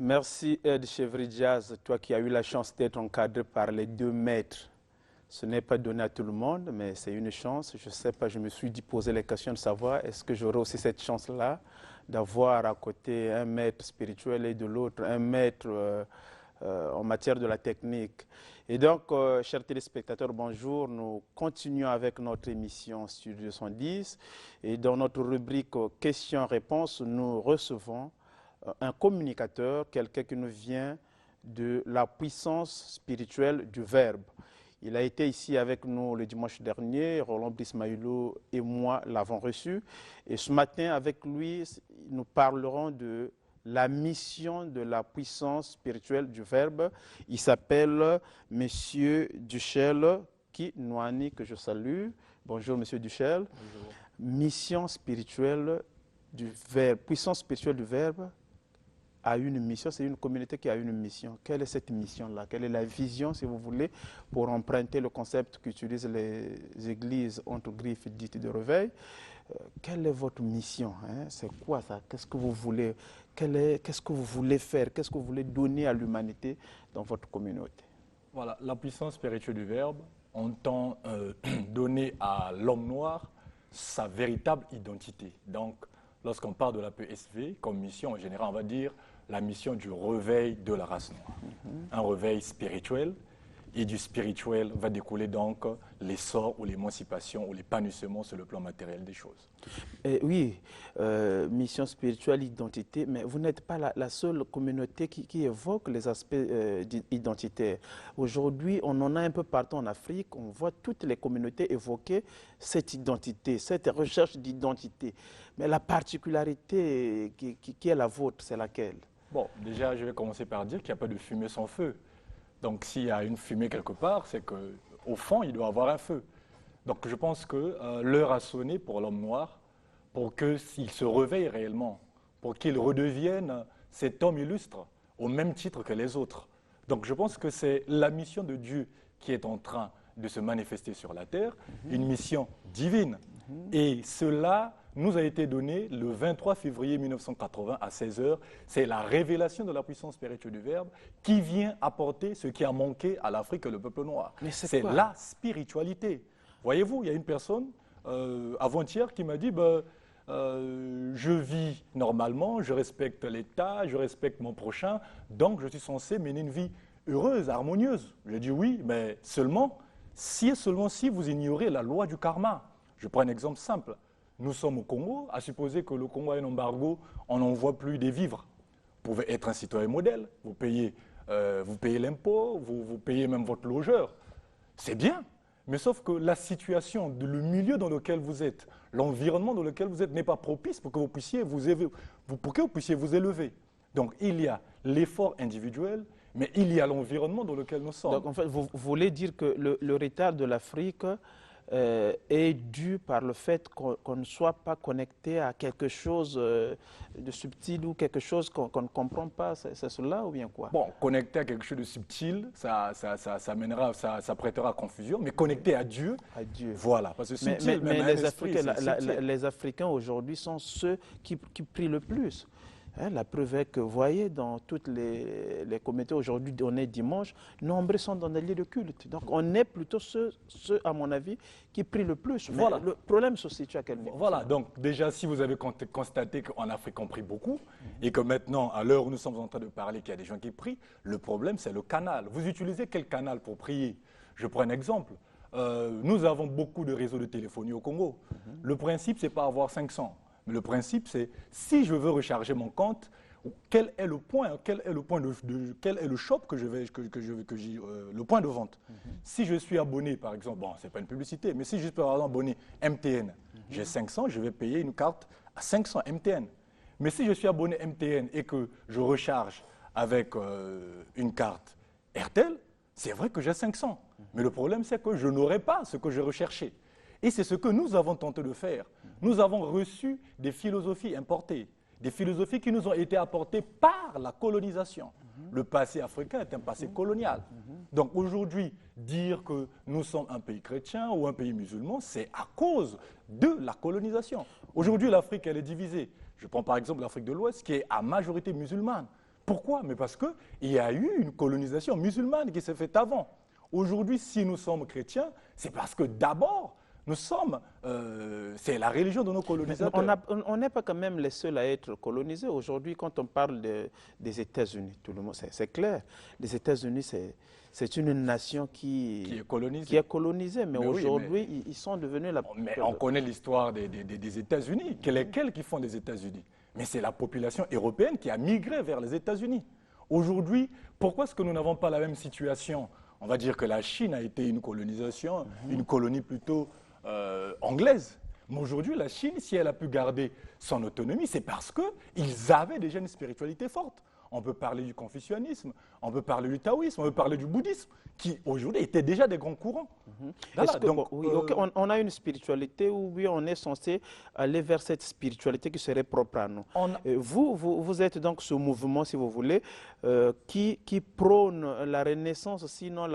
Merci Ed Chevry-Diaz, toi qui as eu la chance d'être encadré par les 2 maîtres. Ce n'est pas donné à tout le monde, mais c'est une chance. Je ne sais pas, je me suis dit poser les questions de savoir est-ce que j'aurai aussi cette chance-là d'avoir à côté un maître spirituel et de l'autre un maître en matière de la technique. Et donc, chers téléspectateurs, bonjour. Nous continuons avec notre émission Studio 110. Et dans notre rubrique questions-réponses, nous recevons un communicateur, quelqu'un qui nous vient de la puissance spirituelle du Verbe. Il a été ici avec nous le dimanche dernier, Roland Brismaïlo et moi l'avons reçu. Et ce matin, avec lui, nous parlerons de la mission de la puissance spirituelle du Verbe. Il s'appelle Monsieur Duchel Kinouani, que je salue. Bonjour, Monsieur Duchel. Bonjour. Mission spirituelle du Verbe, puissance spirituelle du Verbe a une mission, c'est une communauté qui a une mission. Quelle est cette mission-là? Quelle est la vision, si vous voulez, pour emprunter le concept qu'utilisent les églises entre griffes dites de réveil? Quelle est votre mission, hein? C'est quoi ça? Qu'est-ce que vous voulez? Qu'est-ce que vous voulez faire? Qu'est-ce que vous voulez donner à l'humanité dans votre communauté? Voilà, la puissance spirituelle du Verbe entend donner à l'homme noir sa véritable identité. Donc, lorsqu'on parle de la PSV comme mission, en général, on va dire la mission du réveil de la race noire. Un réveil spirituel, et du spirituel va découler donc l'essor ou l'émancipation ou l'épanouissement sur le plan matériel des choses. Oui, mission spirituelle, identité, mais vous n'êtes pas la seule communauté qui évoque les aspects identitaires. Aujourd'hui, on en a un peu partout en Afrique, on voit toutes les communautés évoquer cette identité, cette recherche d'identité. Mais la particularité qui est la vôtre, c'est laquelle? Bon, déjà, je vais commencer par dire qu'il n'y a pas de fumée sans feu. Donc, s'il y a une fumée quelque part, c'est qu'au fond, il doit y avoir un feu. Donc, je pense que l'heure a sonné pour l'homme noir, pour qu'il se réveille réellement, pour qu'il redevienne cet homme illustre, au même titre que les autres. Donc, je pense que c'est la mission de Dieu qui est en train de se manifester sur la terre, une mission divine. Et cela nous a été donné le 23 février 1980 à 16 h. C'est la révélation de la puissance spirituelle du Verbe qui vient apporter ce qui a manqué à l'Afrique et le peuple noir. C'est la spiritualité. Voyez-vous, il y a une personne avant-hier qui m'a dit je vis normalement, je respecte l'État, je respecte mon prochain, donc je suis censé mener une vie heureuse, harmonieuse. J'ai dit oui, mais seulement si vous ignorez la loi du karma. Je prends un exemple simple. Nous sommes au Congo, à supposer que le Congo a un embargo, on n'envoie plus des vivres. Vous pouvez être un citoyen modèle, vous payez l'impôt, vous payez même votre logeur. C'est bien, mais sauf que la situation, le milieu dans lequel vous êtes, l'environnement dans lequel vous êtes n'est pas propice pour que vous puissiez vous élever. Donc il y a l'effort individuel, mais il y a l'environnement dans lequel nous sommes. Donc en fait, vous voulez dire que le retard de l'Afrique est dû par le fait qu'on ne soit pas connecté à quelque chose de subtil ou quelque chose qu'on ne comprend pas, c'est cela ou bien quoi? Bon, connecté à quelque chose de subtil, ça prêtera à confusion, mais connecté à Dieu, voilà. Parce que subtil, les Africains aujourd'hui sont ceux qui prient le plus. Hein, la preuve est que, vous voyez, dans toutes les communautés, aujourd'hui, on est dimanche, nombreux sont dans des lieux de culte. Donc, on est plutôt ceux, à mon avis, qui prient le plus. Mais voilà. Le problème se situe à quel niveau? Voilà, donc déjà, si vous avez constaté qu'en Afrique, on prie beaucoup, et que maintenant, à l'heure où nous sommes en train de parler, qu'il y a des gens qui prient, le problème, c'est le canal. Vous utilisez quel canal pour prier? Je prends un exemple. Nous avons beaucoup de réseaux de téléphonie au Congo. Le principe, c'est pas avoir 500. Mais le principe, c'est si je veux recharger mon compte, quel est le point, quel est le shop le point de vente. Si je suis abonné, par exemple, bon, c'est pas une publicité, mais si je suis par exemple abonné MTN, j'ai 500, je vais payer une carte à 500 MTN. Mais si je suis abonné MTN et que je recharge avec une carte RTL, c'est vrai que j'ai 500. Mais le problème, c'est que je n'aurai pas ce que je recherchais. Et c'est ce que nous avons tenté de faire. Nous avons reçu des philosophies importées, des philosophies qui nous ont été apportées par la colonisation. Le passé africain est un passé colonial. Donc aujourd'hui, dire que nous sommes un pays chrétien ou un pays musulman, c'est à cause de la colonisation. Aujourd'hui, l'Afrique, elle est divisée. Je prends par exemple l'Afrique de l'Ouest qui est à majorité musulmane. Pourquoi? Mais parce qu'il y a eu une colonisation musulmane qui s'est faite avant. Aujourd'hui, si nous sommes chrétiens, c'est parce que d'abord, nous sommes, c'est la religion de nos colonisateurs. On n'est pas quand même les seuls à être colonisés. Aujourd'hui, quand on parle des États-Unis, tout le monde, c'est clair. Les États-Unis, c'est une nation qui est colonisée. Mais, Mais oui, aujourd'hui, ils sont devenus la... Mais on connaît l'histoire des États-Unis. Lesquels qui font des États-Unis? Mais c'est la population européenne qui a migré vers les États-Unis. Aujourd'hui, pourquoi est-ce que nous n'avons pas la même situation? On va dire que la Chine a été une colonisation, une colonie plutôt anglaise. Mais aujourd'hui, la Chine, si elle a pu garder son autonomie, c'est parce qu'ils avaient déjà une spiritualité forte. On peut parler du confucianisme, on peut parler du taoïsme, on peut parler du bouddhisme, qui aujourd'hui étaient déjà des grands courants. Voilà, donc, on a une spiritualité où oui, on est censé aller vers cette spiritualité qui serait propre à nous. Vous êtes donc ce mouvement, si vous voulez, qui prône la renaissance, sinon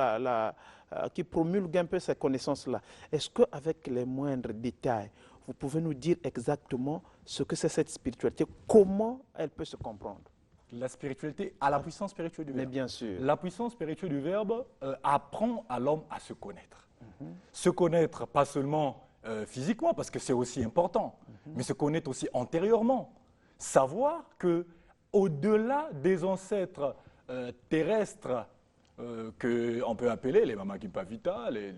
qui promulgue un peu ces connaissances-là. Est-ce qu'avec les moindres détails, vous pouvez nous dire exactement ce que c'est cette spiritualité, comment elle peut se comprendre? La spiritualité a la puissance spirituelle du Verbe. Mais bien sûr. La puissance spirituelle du Verbe apprend à l'homme à se connaître. Se connaître pas seulement physiquement, parce que c'est aussi important, mais se connaître aussi antérieurement. Savoir que au-delà des ancêtres terrestres qu'on peut appeler les Mama Kimpavita, les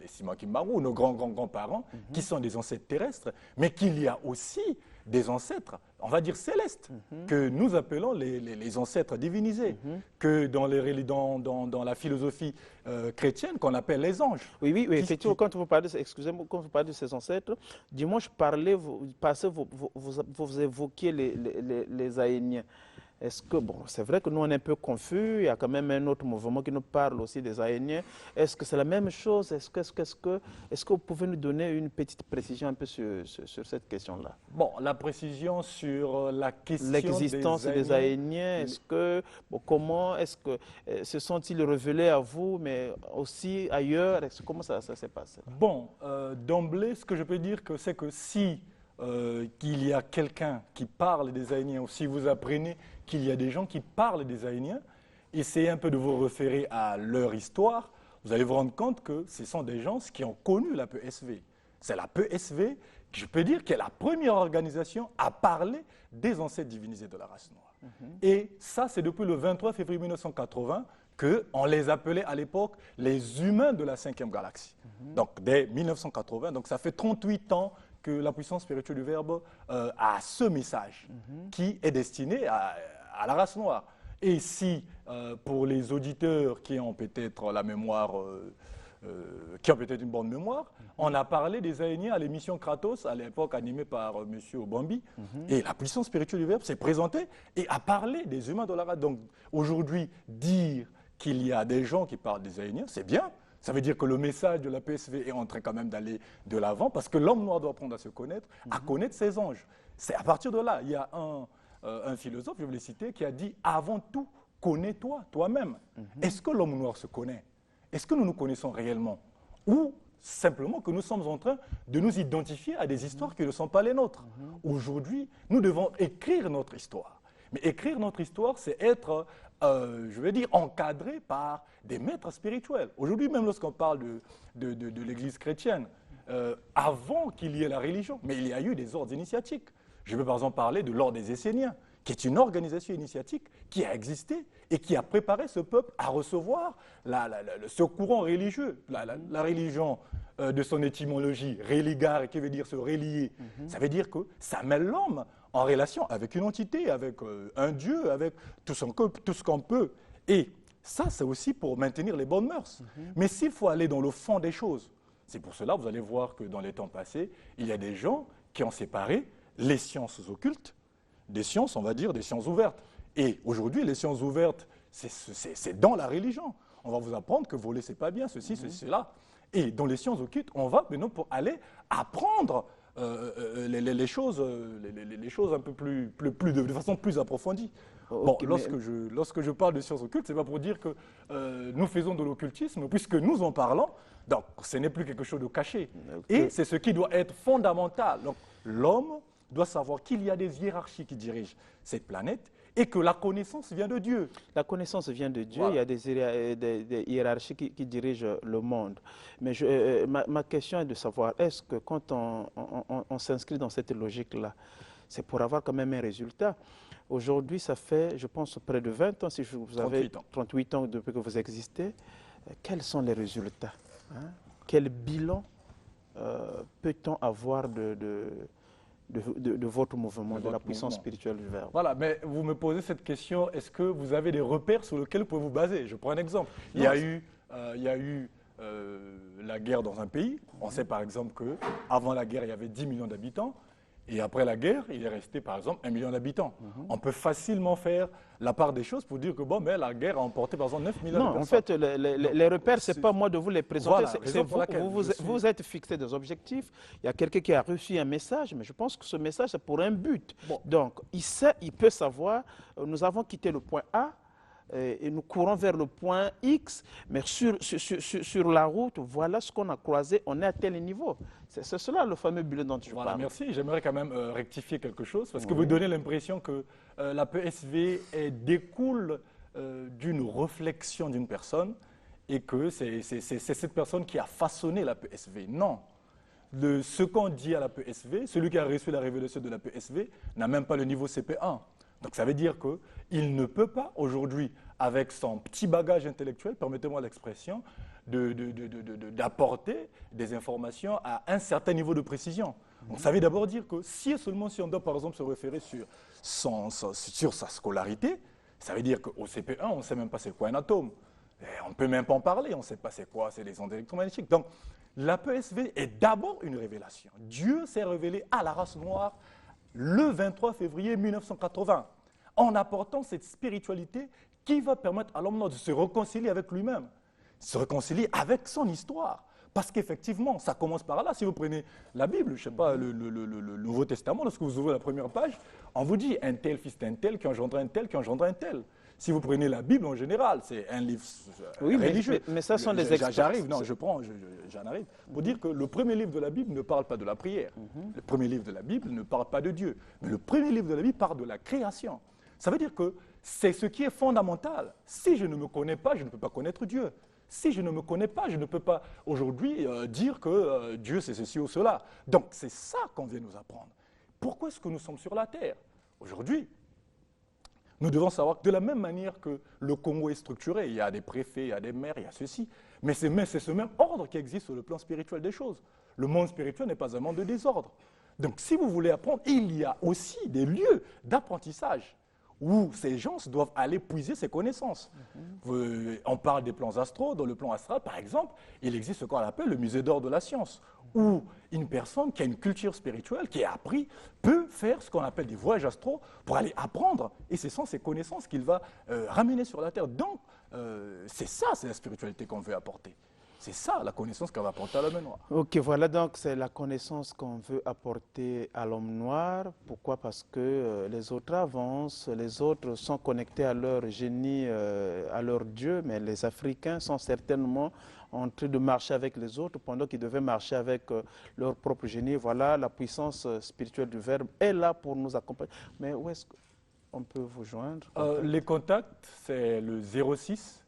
Sima Kimbaru, nos grands-grands-grands-parents, qui sont des ancêtres terrestres, mais qu'il y a aussi des ancêtres, on va dire célestes, que nous appelons les ancêtres divinisés, que dans la philosophie chrétienne, qu'on appelle les anges. Oui, effectivement, quand vous parlez, excusez-moi, quand vous parlez de ces ancêtres, dimanche, vous évoquiez les Aïniens. Est-ce que, bon, c'est vrai que nous on est un peu confus, il y a quand même un autre mouvement qui nous parle aussi des Aïniens. Est-ce que c'est la même chose? Est-ce que vous pouvez nous donner une petite précision un peu sur cette question-là? Bon, la précision sur la question l'existence des Aïniens, comment est-ce que se sont-ils révélés à vous, mais aussi ailleurs? Comment ça s'est passé? Bon, d'emblée, ce que je peux dire, c'est que si qu'il y a quelqu'un qui parle des Aïniens, ou si vous apprenez qu'il y a des gens qui parlent des Aïniens, essayez un peu de vous référer à leur histoire, vous allez vous rendre compte que ce sont des gens qui ont connu la PSV. C'est la PSV, je peux dire, qui est la première organisation à parler des ancêtres divinisés de la race noire. Et ça, c'est depuis le 23 février 1980 qu'on les appelait à l'époque les humains de la 5e galaxie. Donc, dès 1980, donc ça fait 38 ans que la puissance spirituelle du Verbe a ce message qui est destiné à la race noire. Et si, pour les auditeurs qui ont peut-être la mémoire, qui ont peut-être une bonne mémoire, on a parlé des Aïniens à l'émission Kratos, à l'époque animée par M. Obambi, et la puissance spirituelle du Verbe s'est présentée et a parlé des humains de la race. Donc aujourd'hui, dire qu'il y a des gens qui parlent des Aïniens, c'est bien. Ça veut dire que le message de la PSV est en train quand même d'aller de l'avant, parce que l'homme noir doit apprendre à se connaître, à connaître ses anges. C'est à partir de là, il y a un philosophe, je vais le citer, qui a dit « Avant tout, connais-toi, toi-même ». Est-ce que l'homme noir se connaît? Est-ce que nous nous connaissons réellement? Ou simplement que nous sommes en train de nous identifier à des histoires qui ne sont pas les nôtres? Aujourd'hui, nous devons écrire notre histoire. Mais écrire notre histoire, c'est être, je vais dire, encadré par des maîtres spirituels. Aujourd'hui, même lorsqu'on parle de l'Église chrétienne, avant qu'il y ait la religion, mais il y a eu des ordres initiatiques. Je peux par exemple parler de l'ordre des Esséniens, qui est une organisation initiatique qui a existé et qui a préparé ce peuple à recevoir ce courant religieux. La religion, de son étymologie, religare, qui veut dire se relier, ça veut dire que ça met l'homme en relation avec une entité, avec un Dieu, avec tout ce qu'on peut. Et ça, c'est aussi pour maintenir les bonnes mœurs. Mais s'il faut aller dans le fond des choses, c'est pour cela, vous allez voir que dans les temps passés, il y a des gens qui ont séparé les sciences occultes des sciences, on va dire, des sciences ouvertes. Et aujourd'hui, les sciences ouvertes, c'est dans la religion. On va vous apprendre que voler, c'est pas bien, ceci, cela. Et dans les sciences occultes, on va maintenant pour aller apprendre les choses un peu de façon plus approfondie. Okay, bon, lorsque je parle de sciences occultes, ce n'est pas pour dire que nous faisons de l'occultisme, puisque nous en parlons, donc ce n'est plus quelque chose de caché. Okay. Et c'est ce qui doit être fondamental. Donc l'homme doit savoir qu'il y a des hiérarchies qui dirigent cette planète et que la connaissance vient de Dieu. La connaissance vient de Dieu, Voilà. il y a des hiérarchies qui dirigent le monde. Mais ma question est de savoir, est-ce que quand on s'inscrit dans cette logique-là, c'est pour avoir quand même un résultat? Aujourd'hui, ça fait, je pense, près de 20 ans, si vous avez 38 ans. 38 ans depuis que vous existez. Quels sont les résultats, hein? Quel bilan peut-on avoir de votre mouvement, de la puissance spirituelle du Verbe? Voilà, mais vous me posez cette question, est-ce que vous avez des repères sur lesquels vous pouvez vous baser? Je prends un exemple. Il y a eu la guerre dans un pays. On sait par exemple qu'avant la guerre, il y avait 10 millions d'habitants. Et après la guerre, il est resté par exemple 1 million d'habitants. On peut facilement faire la part des choses pour dire que bon, mais la guerre a emporté par exemple 9 millions de personnes. Non, en fait, les repères, ce n'est pas moi de vous les présenter. Voilà, vous êtes fixé des objectifs. Il y a quelqu'un qui a reçu un message, mais je pense que ce message, c'est pour un but. Bon. Donc, il peut savoir, nous avons quitté le point A, et nous courons vers le point X, mais sur la route, voilà ce qu'on a croisé, on est à tel niveau. C'est cela le fameux bilan dont je Voilà, parle. merci. J'aimerais quand même rectifier quelque chose, parce que vous donnez l'impression que la PSV découle d'une réflexion d'une personne et que c'est cette personne qui a façonné la PSV. Non. Ce qu'on dit à la PSV, celui qui a reçu la révélation de la PSV n'a même pas le niveau CP1. Donc ça veut dire qu'il ne peut pas aujourd'hui, avec son petit bagage intellectuel, permettez-moi l'expression, d'apporter des informations à un certain niveau de précision. Donc ça veut d'abord dire que si et seulement si on doit par exemple se référer sur sa scolarité, ça veut dire qu'au CP1, on ne sait même pas c'est quoi un atome. Et on ne peut même pas en parler, on ne sait pas c'est quoi, c'est les ondes électromagnétiques. Donc la PSV est d'abord une révélation. Dieu s'est révélé à la race noire le 23 février 1980, en apportant cette spiritualité qui va permettre à l'homme de se réconcilier avec lui-même, se réconcilier avec son histoire. Parce qu'effectivement, ça commence par là. Si vous prenez la Bible, je ne sais pas, le Nouveau Testament, lorsque vous ouvrez la première page, on vous dit un tel fils d'un tel qui engendra un tel qui engendra un tel. Si vous prenez la Bible en général, c'est un livre religieux. Mais ça sont des experts. J'arrive, non, j'en arrive. Pour dire que le premier livre de la Bible ne parle pas de la prière. Le premier livre de la Bible ne parle pas de Dieu. Mais le premier livre de la Bible parle de la création. Ça veut dire que c'est ce qui est fondamental. Si je ne me connais pas, je ne peux pas connaître Dieu. Si je ne me connais pas, je ne peux pas aujourd'hui dire que Dieu c'est ceci ou cela. Donc c'est ça qu'on vient nous apprendre. Pourquoi est-ce que nous sommes sur la terre? Aujourd'hui, nous devons savoir que de la même manière que le Congo est structuré, il y a des préfets, il y a des maires, il y a ceci, mais c'est ce même ordre qui existe sur le plan spirituel des choses. Le monde spirituel n'est pas un monde de désordre. Donc si vous voulez apprendre, il y a aussi des lieux d'apprentissage où ces gens doivent aller puiser ces connaissances. On parle des plans astraux. Dans le plan astral, par exemple, il existe ce qu'on appelle le musée d'or de la science, où une personne qui a une culture spirituelle, qui a appris, peut faire ce qu'on appelle des voyages astraux pour aller apprendre. Et ce sont ces connaissances qu'il va ramener sur la Terre. Donc, c'est ça, c'est la spiritualité qu'on veut apporter. C'est ça la connaissance qu'on va apporter à l'homme noir. Ok, voilà donc c'est la connaissance qu'on veut apporter à l'homme noir. Pourquoi? Parce que les autres avancent, les autres sont connectés à leur génie, à leur Dieu, mais les Africains sont certainement en train de marcher avec les autres pendant qu'ils devaient marcher avec leur propre génie. Voilà, la puissance spirituelle du Verbe est là pour nous accompagner. Mais où est-ce qu'on peut vous joindre? Les contacts, c'est le 06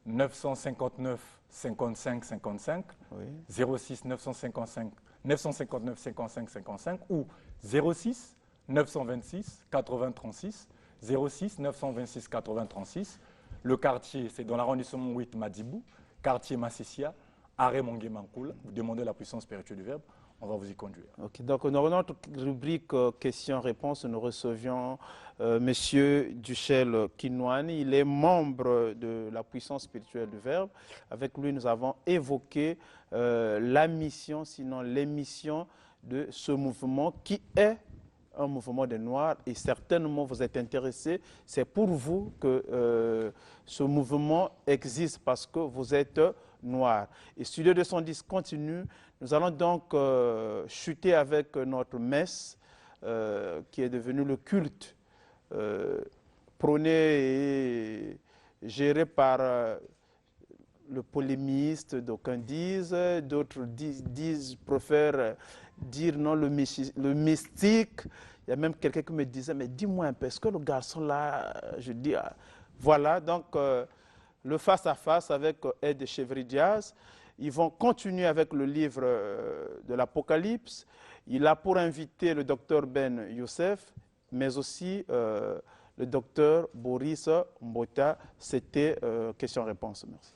959 55 55, oui. 06 955 959 55 55 ou 06 926 80 36, 06 926 80 36. Le quartier, c'est dans l'arrondissement 8 Madibou, quartier Massissia, arrêt Mongué-Mankoul. Vous demandez la puissance spirituelle du Verbe, on va vous y conduire. Okay, donc, dans notre rubrique questions-réponses, nous recevions M. Duchel Kinouani. Il est membre de la puissance spirituelle du Verbe. Avec lui, nous avons évoqué la mission, sinon l'émission de ce mouvement qui est un mouvement des Noirs. Et certainement, vous êtes intéressés. C'est pour vous que ce mouvement existe parce que vous êtes Noirs. Et Studio 210 continue. Nous allons donc chuter avec notre messe qui est devenue le culte prôné et géré par le polémiste, d'aucuns disent, d'autres préfèrent dire non, le mystique. Il y a même quelqu'un qui me disait, mais dis-moi un peu, est-ce que le garçon là, je dis, ah, voilà, donc le face-à-face avec Ed Chevry-Diaz. Ils vont continuer avec le livre de l'Apocalypse. Il a pour invité le docteur Ben Youssef, mais aussi le docteur Boris Mbota. C'était question-réponse. Merci.